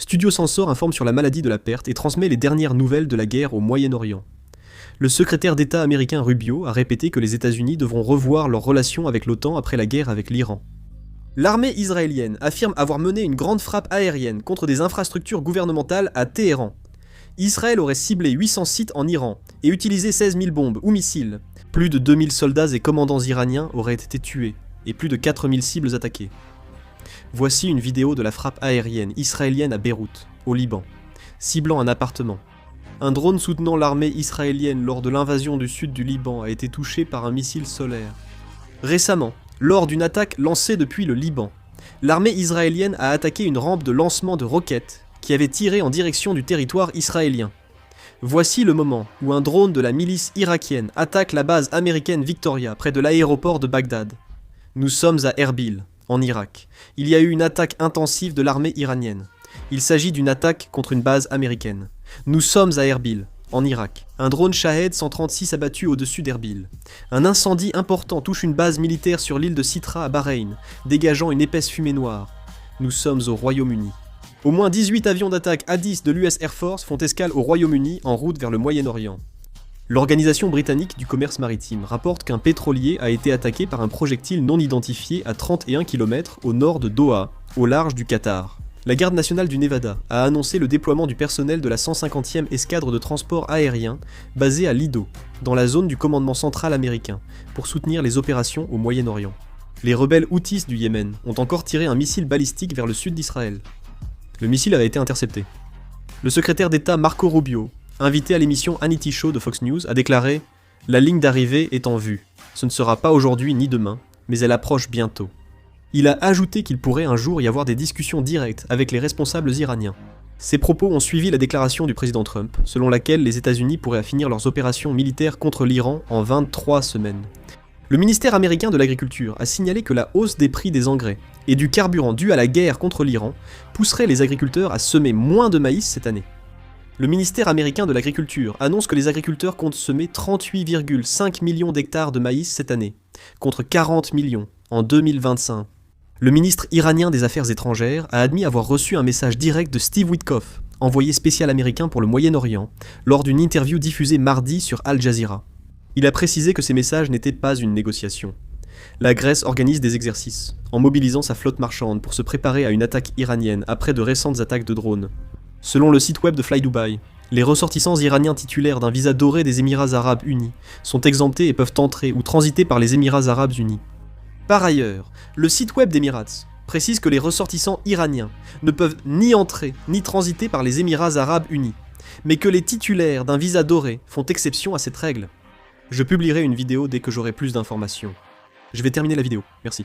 Studio Sensor informe sur la maladie de la perte et transmet les dernières nouvelles de la guerre au Moyen-Orient. Le secrétaire d'État américain Rubio a répété que les États-Unis devront revoir leurs relations avec l'OTAN après la guerre avec l'Iran. L'armée israélienne affirme avoir mené une grande frappe aérienne contre des infrastructures gouvernementales à Téhéran. Israël aurait ciblé 800 sites en Iran et utilisé 16 000 bombes ou missiles. Plus de 2000 soldats et commandants iraniens auraient été tués et plus de 4000 cibles attaquées. Voici une vidéo de la frappe aérienne israélienne à Beyrouth, au Liban, ciblant un appartement. Un drone soutenant l'armée israélienne lors de l'invasion du sud du Liban a été touché par un missile solaire. Récemment, lors d'une attaque lancée depuis le Liban, l'armée israélienne a attaqué une rampe de lancement de roquettes qui avait tiré en direction du territoire israélien. Voici le moment où un drone de la milice irakienne attaque la base américaine Victoria près de l'aéroport de Bagdad. Nous sommes à Erbil, en Irak. Il y a eu une attaque intensive de l'armée iranienne. Il s'agit d'une attaque contre une base américaine. Nous sommes à Erbil, en Irak. Un drone Shahed 136 abattu au-dessus d'Erbil. Un incendie important touche une base militaire sur l'île de Sitra à Bahreïn, dégageant une épaisse fumée noire. Nous sommes au Royaume-Uni. Au moins 18 avions d'attaque A-10 de l'US Air Force font escale au Royaume-Uni en route vers le Moyen-Orient. L'Organisation britannique du commerce maritime rapporte qu'un pétrolier a été attaqué par un projectile non identifié à 31 km au nord de Doha, au large du Qatar. La Garde nationale du Nevada a annoncé le déploiement du personnel de la 150e escadre de transport aérien basée à Lido, dans la zone du commandement central américain, pour soutenir les opérations au Moyen-Orient. Les rebelles Houthis du Yémen ont encore tiré un missile balistique vers le sud d'Israël. Le missile avait été intercepté. Le secrétaire d'État Marco Rubio, invité à l'émission Hannity Show de Fox News, a déclaré « La ligne d'arrivée est en vue. Ce ne sera pas aujourd'hui ni demain, mais elle approche bientôt. » Il a ajouté qu'il pourrait un jour y avoir des discussions directes avec les responsables iraniens. Ces propos ont suivi la déclaration du président Trump, selon laquelle les États-Unis pourraient finir leurs opérations militaires contre l'Iran en 23 semaines. Le ministère américain de l'Agriculture a signalé que la hausse des prix des engrais et du carburant dû à la guerre contre l'Iran pousserait les agriculteurs à semer moins de maïs cette année. Le ministère américain de l'Agriculture annonce que les agriculteurs comptent semer 38,5 millions d'hectares de maïs cette année, contre 40 millions en 2025. Le ministre iranien des Affaires étrangères a admis avoir reçu un message direct de Steve Witkoff, envoyé spécial américain pour le Moyen-Orient, lors d'une interview diffusée mardi sur Al Jazeera. Il a précisé que ces messages n'étaient pas une négociation. La Grèce organise des exercices, en mobilisant sa flotte marchande pour se préparer à une attaque iranienne après de récentes attaques de drones. Selon le site web de Fly Dubai, les ressortissants iraniens titulaires d'un visa doré des Émirats Arabes Unis sont exemptés et peuvent entrer ou transiter par les Émirats Arabes Unis. Par ailleurs, le site web d'Emirates précise que les ressortissants iraniens ne peuvent ni entrer ni transiter par les Émirats Arabes Unis, mais que les titulaires d'un visa doré font exception à cette règle. Je publierai une vidéo dès que j'aurai plus d'informations. Je vais terminer la vidéo, merci.